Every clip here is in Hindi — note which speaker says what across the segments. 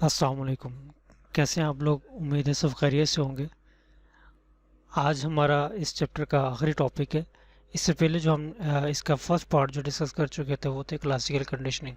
Speaker 1: अस्सलाम वालेकुम। कैसे हैं आप लोग? उम्मीद है सब खैरियत से होंगे। आज हमारा इस चैप्टर का आखिरी टॉपिक है। इससे पहले जो हम इसका फर्स्ट पार्ट जो डिस्कस कर चुके थे वो थे क्लासिकल कंडीशनिंग।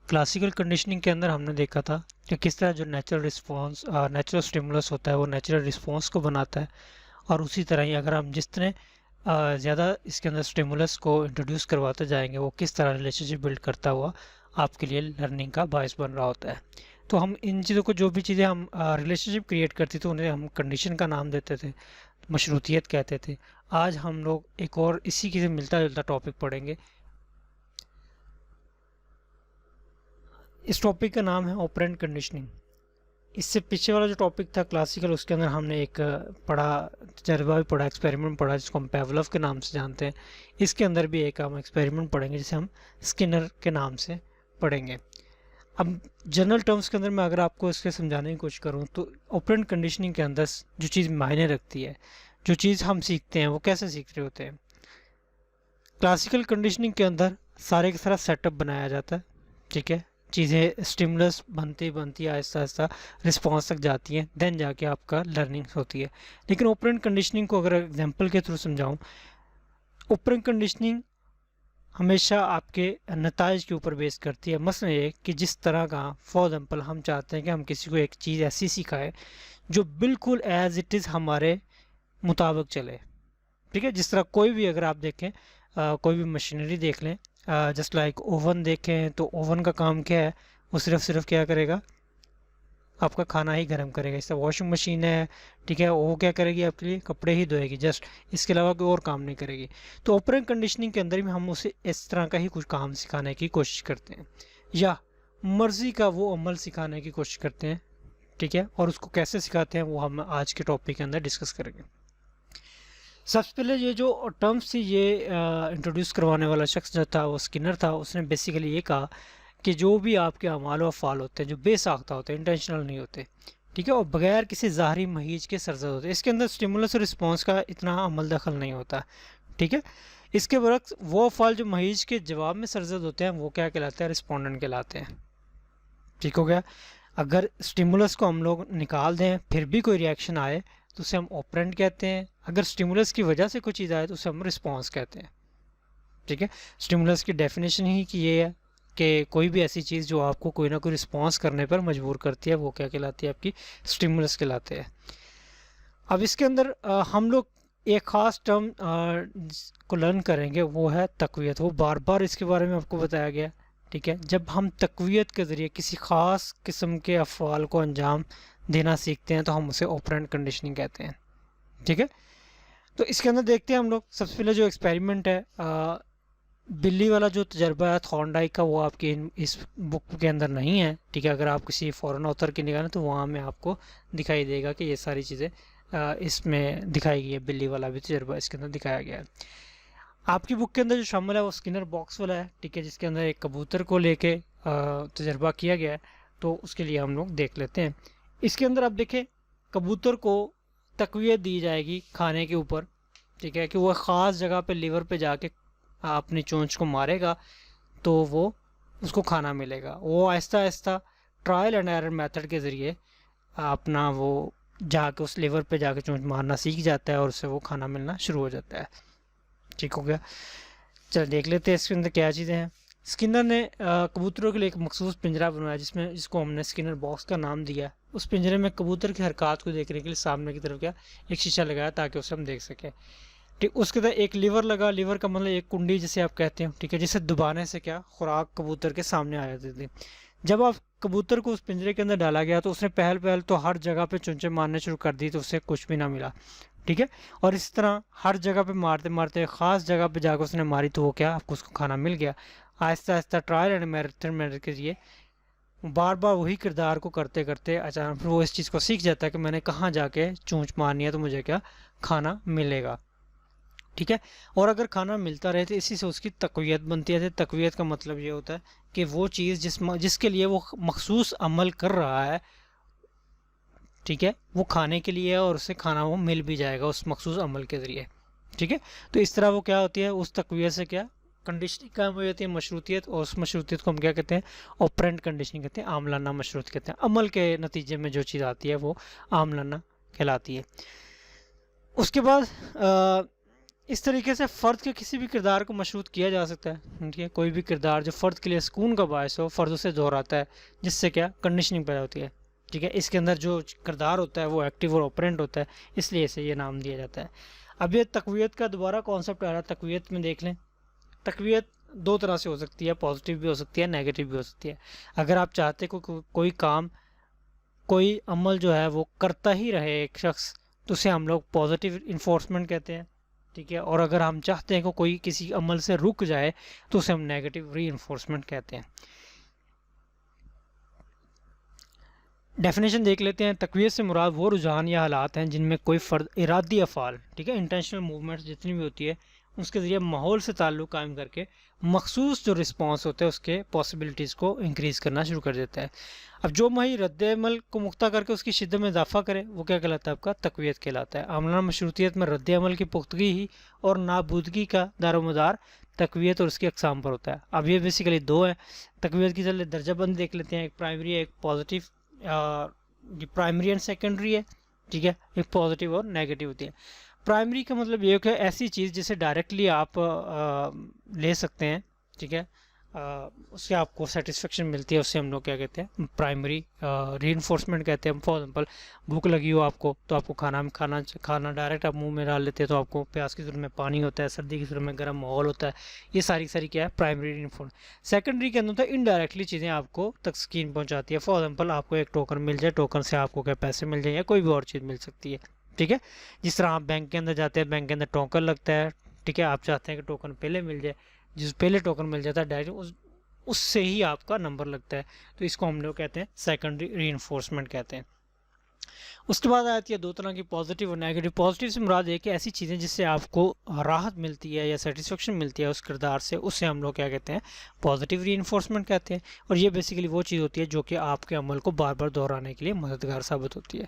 Speaker 1: क्लासिकल कंडीशनिंग के अंदर हमने देखा था कि किस तरह जो नेचुरल स्टिमुलस होता है वो नेचुरल रिस्पॉन्स को बनाता है, और उसी तरह ही अगर हम जितने ज़्यादा इसके अंदर स्टिमुलस को इंट्रोड्यूस करवाते जाएंगे वो किस तरह रिलेशनशिप बिल्ड करता हुआ आपके लिए लर्निंग का बायस बन रहा होता है। तो हम इन चीज़ों को, जो भी चीज़ें हम रिलेशनशिप क्रिएट करती थी, उन्हें हम कंडीशन का नाम देते थे, मशरूतियत कहते थे। आज हम लोग एक और इसी के से मिलता जुलता टॉपिक पढ़ेंगे। इस टॉपिक का नाम है ऑपरेंट कंडीशनिंग। इससे पीछे वाला जो टॉपिक था क्लासिकल, उसके अंदर हमने एक पढ़ा, तजर्बा भी पढ़ा, एक्सपेरिमेंट पढ़ा, जिसको हम पेवलोव के नाम से जानते हैं। इसके अंदर भी एक हम एक्सपेरिमेंट पढ़ेंगे जिसे हम स्किनर के नाम से पढ़ेंगे। अब जनरल टर्म्स के अंदर मैं अगर आपको इसके समझाने की कोशिश करूँ तो ऑपरेंट कंडीशनिंग के अंदर जो चीज़ मायने रखती है, जो चीज़ हम सीखते हैं, वो कैसे सीख रहे होते हैं। क्लासिकल कंडीशनिंग के अंदर सारे का सारा सेटअप बनाया जाता है, ठीक है। चीज़ें स्टिमुलस बनती बनती आहिस्ता आहिस्ता रिस्पॉन्स तक जाती हैं, देन जाके आपका लर्निंग होती है। लेकिन ऑपरेंट कंडीशनिंग को अगर एग्जांपल के थ्रू समझाऊं, ऑपरेंट कंडीशनिंग हमेशा आपके नताइज के ऊपर बेस करती है। मसलन ये कि जिस तरह का, फॉर एग्जांपल हम चाहते हैं कि हम किसी को एक चीज़ ऐसी सिखाएं जो बिल्कुल एज इट इज़ हमारे मुताबिक चले, ठीक है। जिस तरह कोई भी, अगर आप देखें कोई भी मशीनरी देख लें, जस्ट लाइक ओवन देखें, तो ओवन का काम क्या है? वो सिर्फ क्या करेगा? आपका खाना ही गर्म करेगा। इससे वॉशिंग मशीन है, ठीक है, वो क्या करेगी? आपके लिए कपड़े ही धोएगी, जस्ट इसके अलावा कोई और काम नहीं करेगी। तो ऑपरेंट कंडीशनिंग के अंदर भी हम उसे इस तरह का ही कुछ काम सिखाने की कोशिश करते हैं, या मर्जी का वो अमल सिखाने की कोशिश करते हैं, ठीक है। और उसको कैसे सिखाते हैं वो हम आज के टॉपिक के अंदर डिस्कस करेंगे। सबसे पहले ये जो टर्म्स थी, ये इंट्रोड्यूस करवाने वाला शख्स जो था वो स्किनर था। उसने बेसिकली ये कहा कि जो भी आपके अमाल व अफ़ाल होते हैं जो बेसाख्ता होते हैं, इंटेंशनल नहीं होते, ठीक है, और बगैर किसी ज़ाहरी महीज के सरजद होते हैं। इसके अंदर स्टिमुलस और रिस्पॉन्स का इतना अमल दखल नहीं होता, ठीक है। इसके बरक्स वो अफ़ाल जो महीज के जवाब में सरजद होते हैं वो क्या कहलाते हैं? रिस्पोंडेंट कहलाते हैं, ठीक हो गया। अगर स्टिमुलस को हम लोग निकाल दें फिर भी कोई रिएक्शन आए तो उसे हम ऑपरेंट कहते हैं। अगर स्टिमुलस की वजह से कोई चीज़ आए तो उसे हम रिस्पॉन्स कहते हैं, ठीक है। स्टिमुलस की डेफिनेशन ही कि ये है कि कोई भी ऐसी चीज़ जो आपको कोई ना कोई रिस्पॉन्स करने पर मजबूर करती है वो क्या कहलाती है? आपकी स्टिमुलस कहलाते हैं। अब इसके अंदर हम लोग एक ख़ास टर्म को लर्न करेंगे, वो है तक़वियत। वो बार बार इसके बारे में आपको बताया गया, ठीक है। जब हम तक़वियत के ज़रिए किसी ख़ास किस्म के अफ़आल को अंजाम देना सीखते हैं तो हम उसे ऑपरेंट कंडीशनिंग कहते हैं, ठीक है। तो इसके अंदर देखते हैं हम लोग सबसे पहले जो एक्सपेरिमेंट है, बिल्ली वाला जो तजर्बा है थॉर्नडाइक का, वो आपकी इस बुक के अंदर नहीं है, ठीक है। अगर आप किसी फ़ॉरेन ऑथर की निगाह तो वहाँ में आपको दिखाई देगा कि ये सारी चीज़ें इसमें दिखाई गई है। बिल्ली वाला भी तजर्बा इसके अंदर दिखाया गया है। आपकी बुक के अंदर जो शामिल है वो स्किनर बॉक्स वाला है, ठीक है, जिसके अंदर एक कबूतर को लेके तजर्बा किया गया है। तो उसके लिए हम लोग देख लेते हैं। इसके अंदर आप देखें, कबूतर को तक़वियत दी जाएगी खाने के ऊपर, ठीक है, कि वह ख़ास जगह पे लीवर पे जाके अपनी चोंच को मारेगा तो वो उसको खाना मिलेगा। वो Aahista Aahista trial and error method के ज़रिए अपना वो जाके उस लीवर पे जाके चोंच मारना सीख जाता है और उससे वो खाना मिलना शुरू हो जाता है, ठीक हो गया। चल देख लेते हैं इसके अंदर क्या चीज़ें हैं। स्किनर ने कबूतरों के लिए एक मखसूस पिंजरा बनवाया जिसको हमने स्किनर बॉक्स का नाम दिया। उस पिंजरे में कबूतर की हरकत को देखने के लिए सामने की तरफ क्या एक शीशा लगाया ताकि उसे हम देख सकें, ठीक। उसके अंदर एक लीवर लगा। लीवर का मतलब एक कुंडी जिसे आप कहते हैं, ठीक है, जिसे दबाने से क्या खुराक कबूतर के सामने आ जाती थी। जब आप कबूतर को उस पिंजरे के अंदर डाला गया तो उसने पहल पहल तो हर जगह पे चुंचे मारने शुरू कर दी, तो उसे कुछ भी ना मिला, ठीक है। और इस तरह हर जगह पे मारते मारते ख़ास जगह पे जाकर उसने मारी तो वो क्या, आपको उसको खाना मिल गया। Aahista Aahista trial and method के लिए बार बार वही किरदार को करते करते अचानक फिर वो इस चीज़ को सीख जाता है कि मैंने कहाँ जाके चोंच मारनी है तो मुझे क्या खाना मिलेगा, ठीक है। और अगर खाना मिलता रहे तो इसी से उसकी तक़वियत बनती है। तक़वियत का मतलब ये होता है कि वो चीज़ जिसके लिए वो मखसूस अमल कर रहा है, ठीक है, वो खाने के लिए है और उसे खाना वो मिल भी जाएगा उस मखसूस अमल के ज़रिए, ठीक है। तो इस तरह वो क्या होती है, उस तक़वियत से क्या कंडीशनिंग काम हो जाती है मशरूतियत, और उस मशरूतियत को हम क्या कहते हैं, ऑपरेंट कंडीशनिंग कहते हैं, आमलाना मशरूत कहते हैं। अमल के नतीजे में जो चीज़ आती है वो आमलाना कहलाती है। उसके बाद इस तरीके से फ़र्द के किसी भी किरदार को मशरूत किया जा सकता है, ठीक है। कोई भी किरदार जो फ़र्द के लिए सुकून का बायस हो, फ़र्द उसे दोहराता है, जिससे क्या कंडीशनिंग पैदा होती है, ठीक है। इसके अंदर जो किरदार होता है वो एक्टिव और ऑपरेंट होता है, इसलिए इसे ये नाम दिया जाता है। अब ये तक़वियत का दोबारा कॉन्सेप्ट आ रहा है। तक़वियत में देख लें, तक़वियत दो तरह से हो सकती है, पॉजिटिव भी हो सकती है, नेगेटिव भी हो सकती है। अगर आप चाहते कोई काम, कोई अमल जो है वो करता ही रहे एक शख्स, तो उसे हम लोग पॉजिटिव इन्फोर्समेंट कहते हैं, ठीक है। और अगर हम चाहते हैं कि कोई किसी अमल से रुक जाए तो उसे हम नेगेटिव रीइंफोर्समेंट कहते हैं। डेफिनेशन देख लेते हैं। तक़वियत से मुराद वो रुझान या हालात हैं जिनमें कोई फ़र्द इरादी अफ़ाल, ठीक है, इंटेंशनल मूवमेंट्स जितनी भी होती है, उसके ज़रिए माहौल से ताल्लुक़ कायम करके मखसूस जो रिस्पॉन्स होते हैं उसके पॉसिबिलिटीज़ को इंक्रीज़ करना शुरू कर देता है। अब जो मही रद्द-ए-अमल को मुख्ता करके उसकी शिद्दत में इजाफा करे वो क्या कहलाता है, आपका तक़वियत कहलाता है। आमलाना मशरूतियत में रद्द-ए-अमल की पुख्तगी ही और नाबूदगी का दारोमदार तक़वियत और उसकी अक़साम पर होता है। अब ये बेसिकली दो है। तक़वियत की चलिए दर्जाबंदी देख लेते हैं। एक प्राइमरी है, एक पॉजिटिव, ये प्राइमरी एंड सेकेंडरी है, ठीक है। एक पॉजिटिव और नेगेटिव होती है। प्राइमरी का मतलब ये है कि ऐसी चीज़ जिसे डायरेक्टली आप ले सकते हैं, ठीक है, उससे आपको सेटिस्फेक्शन मिलती है, उससे हम लोग क्या कहते हैं, प्राइमरी रीइंफोर्समेंट कहते हैं। फॉर एग्जांपल भूख लगी हो आपको, तो आपको खाना डायरेक्ट आप मुंह में डाल लेते हैं, तो आपको प्यास की सूरत में पानी होता है, सर्दी की सूरत में गर्म माहौल होता है। ये सारी क्या है, प्राइमरी रीइंफोर्समेंट। सेकेंडरी के अंदर होता है इनडायरेक्टली चीज़ें आपको तस्कीन पहुँचाती है। फॉर एग्जाम्पल आपको एक टोकन मिल जाए, टोकन से आपको क्या पैसे मिल जाए या कोई भी और चीज़ मिल सकती है, ठीक है। जिस तरह आप बैंक के अंदर जाते हैं, बैंक के अंदर टोकन लगता है, ठीक है। आप चाहते हैं कि टोकन पहले मिल जाए, जिस पहले टोकन मिल जाता है डायरेक्ट उससे ही आपका नंबर लगता है, तो इसको हम लोग कहते हैं सेकेंडरी रीइंफोर्समेंट कहते हैं। उसके बाद आती है दो तरह की, पॉजिटिव और नेगेटिव। पॉजिटिव से मुराद है कि ऐसी चीज़ें जिससे आपको राहत मिलती है या सेटिस्फेक्शन मिलती है उस किरदार से, उससे हम लोग क्या कहते हैं, पॉजिटिव रीइंफोर्समेंट कहते हैं। और ये बेसिकली वो चीज़ होती है जो कि आपके अमल को बार बार दोहराने के लिए मददगार साबित होती है।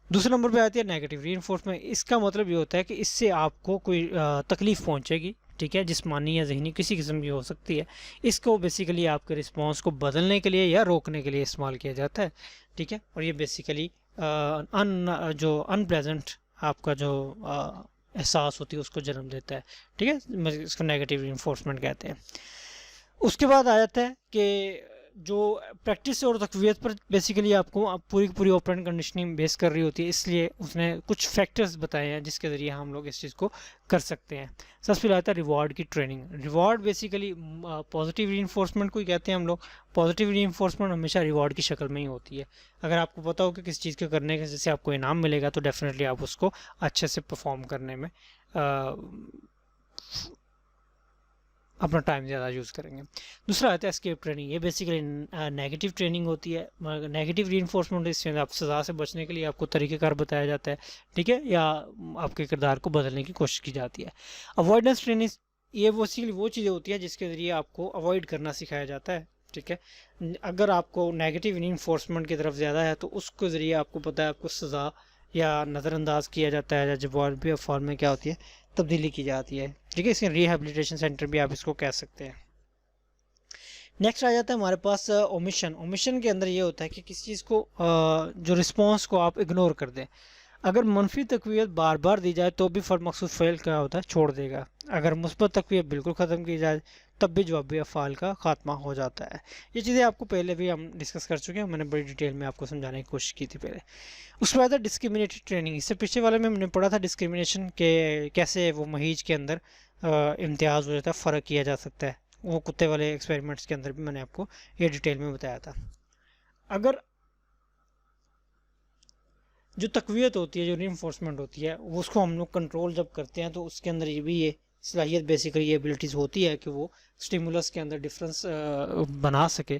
Speaker 1: दूसरे नंबर पे आती है नेगेटिव रीइंफोर्समेंट। इसका मतलब ये होता है कि इससे आपको कोई तकलीफ़ पहुंचेगी, ठीक है, जिस्मानी या ज़हनी किसी किस्म की हो सकती है। इसको बेसिकली आपके रिस्पांस को बदलने के लिए या रोकने के लिए इस्तेमाल किया जाता है, ठीक है। और ये बेसिकली जो अनप्लेजेंट आपका जो एहसास होती है उसको जन्म देता है, ठीक है। इसको नेगेटिव रीइंफोर्समेंट कहते हैं। उसके बाद आ जाता है कि जो प्रैक्टिस और तक़वियत पर बेसिकली आपको पूरी की पूरी ऑपरेंट कंडीशनिंग बेस कर रही होती है, इसलिए उसने कुछ फैक्टर्स बताए हैं जिसके ज़रिए हम लोग इस चीज़ को कर सकते हैं। सबसे पहले आता है रिवॉर्ड की training. Reward basically positive reinforcement को ही कहते हैं हम लोग। पॉजिटिव रीइंफोर्समेंट हमेशा रिवॉर्ड की शक्ल में ही होती है। अगर आपको पता हो कि किसी चीज़ के करने के जैसे आपको इनाम मिलेगा, तो डेफिनेटली आप उसको अच्छे से परफॉर्म करने में अपना टाइम ज़्यादा यूज़ करेंगे। दूसरा आता है एस्केप ट्रेनिंग। ये बेसिकली नेगेटिव ट्रेनिंग होती है। नेगेटिव रीइंफोर्समेंट इसमें आप सज़ा से बचने के लिए आपको तरीक़ेकार बताया जाता है, ठीक है, या आपके किरदार को बदलने की कोशिश की जाती है। अवॉइडेंस ट्रेनिंग, ये बेसिकली वो चीज़ें होती है जिसके ज़रिए आपको अवॉइड करना सिखाया जाता है, ठीक है। अगर आपको नेगेटिव रीइंफोर्समेंट की तरफ ज़्यादा है तो उसके ज़रिए आपको पता है आपको सज़ा या नज़रअंदाज किया जाता है, या जवाबी अफ़ाल में क्या होती है, तब्दीली की जाती है, ठीक है। इसके रिहेबिलिटेशन सेंटर भी आप इसको कह सकते हैं। नेक्स्ट आ जाता है हमारे पास ओमिशन। ओमिशन के अंदर ये होता है कि किसी चीज़ को जो रिस्पॉन्स को आप इग्नोर कर दें। अगर मनफी तक़वियत बार बार दी जाए तो भी फ़र्द मखसूस फ़ेल क्या होता है, छोड़ देगा। अगर मुस्बत तक़वियत बिल्कुल ख़त्म की जाए तब भी जवाबी अफ़ाल का ख़ात्मा हो जाता है। ये चीज़ें आपको पहले भी हम डिस्कस कर चुके हैं, मैंने बड़ी डिटेल में आपको समझाने की कोशिश की थी पहले। उसके बाद है डिस्क्रिमिनेटरी ट्रेनिंग। इससे पिछले वाले में हमने पढ़ा था डिस्क्रिमिनेशन के कैसे वो महीज के अंदर इम्तियाज़ हो जाता है, फ़र्क किया जा सकता है। वो कुत्ते वाले एक्सपेरिमेंट्स के अंदर भी मैंने आपको ये डिटेल में बताया था। अगर जो तक़वियत होती है, जो रीइंफोर्समेंट होती है, वो उसको हम लोग कंट्रोल जब करते हैं तो उसके अंदर ये भी ये सलाहियत बेसिकली ये एबिलिटीज़ होती है कि वो स्टिमुलस के अंदर डिफरेंस बना सके।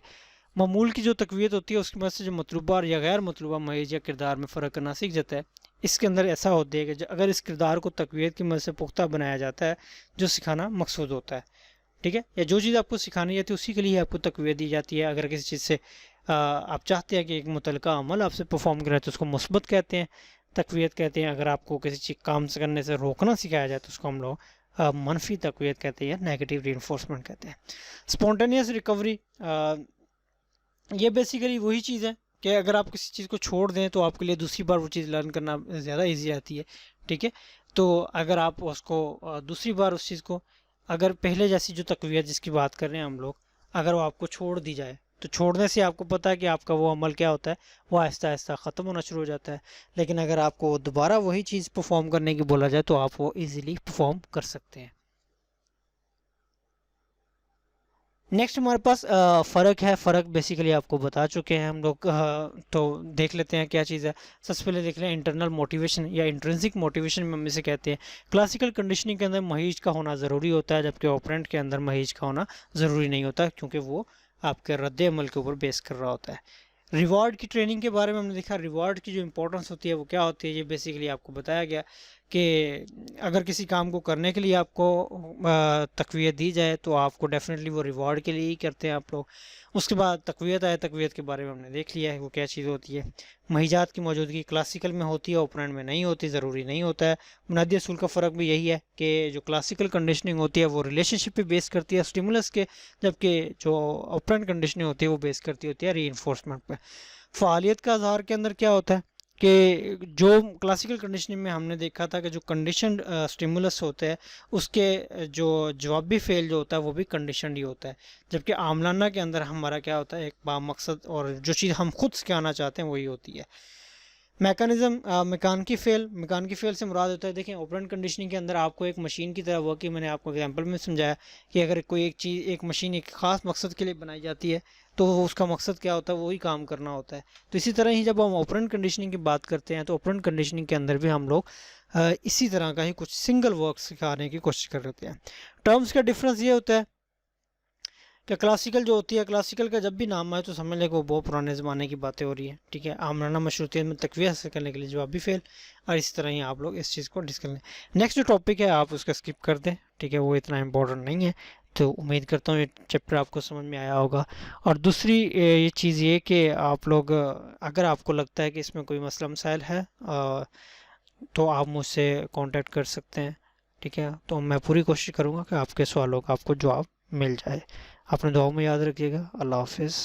Speaker 1: मामूल की जो तक़वियत होती है उसकी मदद से जो मतलूबा या गैर मतलूबा महीज या किरदार में फ़र्क करना सीख जाता है। इसके अंदर ऐसा होता है कि अगर इस किरदार को तक़वियत की मदद से पुख्ता बनाया जाता है जो सिखाना मकसूद होता है, ठीक है, या जो चीज़ आपको सिखानी जाती है उसी के लिए आपको तक़वियत दी जाती है। अगर किसी चीज़ से आप चाहते हैं कि एक मुतलका अमल आपसे परफॉर्म करे तो उसको मुस्बत कहते हैं, तक़वियत कहते हैं। अगर आपको किसी चीज़ काम से करने से रोकना सिखाया जाए तो उसको हम लोग मनफी तकवीत कहते हैं या नेगेटिव रीइंफोर्समेंट कहते हैं। स्पॉन्टेनियस रिकवरी, ये बेसिकली वही चीज़ है कि अगर आप किसी चीज़ को छोड़ दें तो आपके लिए दूसरी बार वो चीज़ लर्न करना ज़्यादा ईजी रहती है, ठीक है। तो अगर आप उसको दूसरी बार उस चीज़ को, अगर पहले जैसी जो तकवीत जिसकी बात कर रहे हैं हम लोग, अगर वो आपको छोड़ दी जाए तो छोड़ने से आपको पता है कि आपका वो अमल क्या होता है, वो आहिस्ता आहिस्ता ख़त्म होना शुरू हो जाता है। लेकिन अगर आपको दोबारा वही चीज़ परफॉर्म करने की बोला जाए तो आप वो ईज़िली परफॉर्म कर सकते हैं। नेक्स्ट हमारे पास फ़र्क है। फ़र्क बेसिकली आपको बता चुके हैं हम लोग, तो देख लेते हैं क्या चीज़ है। सबसे पहले देख लें इंटरनल मोटिवेशन या इंट्रिंसिक मोटिवेशन में हम इसे कहते हैं। क्लासिकल कंडीशनिंग के अंदर महीज का होना ज़रूरी होता है, जबकि ऑपरेंट के अंदर महीज का होना ज़रूरी नहीं होता, क्योंकि वो आपके रद्द अमल के ऊपर बेस कर रहा होता है। रिवॉर्ड की ट्रेनिंग के बारे में हमने देखा, रिवॉर्ड की जो इंपॉर्टेंस होती है वो क्या होती है, ये बेसिकली आपको बताया गया कि अगर किसी काम को करने के लिए आपको तकवीत दी जाए तो आपको डेफिनेटली वो रिवॉर्ड के लिए ही करते हैं आप लोग। उसके बाद तकवीत आए, तकवीत के बारे में हमने देख लिया है वो क्या चीज़ होती है। महीजात की मौजूदगी क्लासिकल में होती है, ऑपरेंट में नहीं होती, ज़रूरी नहीं होता है। बुनियादी असूल का फ़र्क भी यही है कि जो क्लासिकल कंडीशनिंग होती है वो रिलेशनशिप पे बेस करती है स्टिमुलस के, जबकि जो ऑपरेंट कंडीशनिंग होती है वो बेस करती होती है रीइंफोर्समेंट पे। फ़ालियत का इज़हार के अंदर क्या होता है कि जो क्लासिकल कंडीशनिंग में हमने देखा था कि जो कंडीशन स्टिमुलस होते हैं उसके जो जवाबी फ़ेल जो होता है वो भी कंडीशनड ही होता है, जबकि आमलाना के अंदर हमारा क्या होता है, एक बामकसद और जो चीज़ हम खुद सिखाना चाहते हैं वही होती है। मैकेनिज़्म, मैकेनिकी फ़ेल से मुराद होता है, देखें ऑपरेंट कंडीशनिंग के अंदर आपको एक मशीन की तरह वर्क की, मैंने आपको एग्जांपल में समझाया कि अगर कोई एक चीज़, एक मशीन एक ख़ास मकसद के लिए बनाई जाती है तो उसका मकसद क्या होता है, वही काम करना होता है। तो इसी तरह ही जब हम ऑपरेंट कंडीशनिंग की बात करते हैं तो ऑपरेंट कंडीशनिंग के अंदर भी हम लोग इसी तरह का ही कुछ सिंगल वर्क सिखाने की कोशिश कर रहे हैं। टर्म्स का डिफरेंस ये होता है कि क्लासिकल जो होती है, क्लासिकल का जब भी नाम आए तो समझ लें कि वो बहुत पुराने ज़माने की बातें हो रही है, ठीक है। आमराना मशरूतियत में तकवीत हासिल करने के लिए जवाबी फ़ेल, और इसी तरह ही आप लोग इस चीज़ को डिस्कस लें। नेक्स्ट जो टॉपिक है आप उसका स्किप कर दें, ठीक है, वो इतना इंपॉर्टेंट नहीं है। तो उम्मीद करता हूँ ये चैप्टर आपको समझ में आया होगा। और दूसरी ये चीज़ ये कि आप लोग अगर आपको लगता है कि इसमें कोई मसला मसाइल है तो आप मुझसे कांटेक्ट कर सकते हैं, ठीक है। तो मैं पूरी कोशिश करूँगा कि आपके सवालों का आपको जवाब मिल जाए। अपने दुआओं में याद रखिएगा। अल्लाह हाफिज़।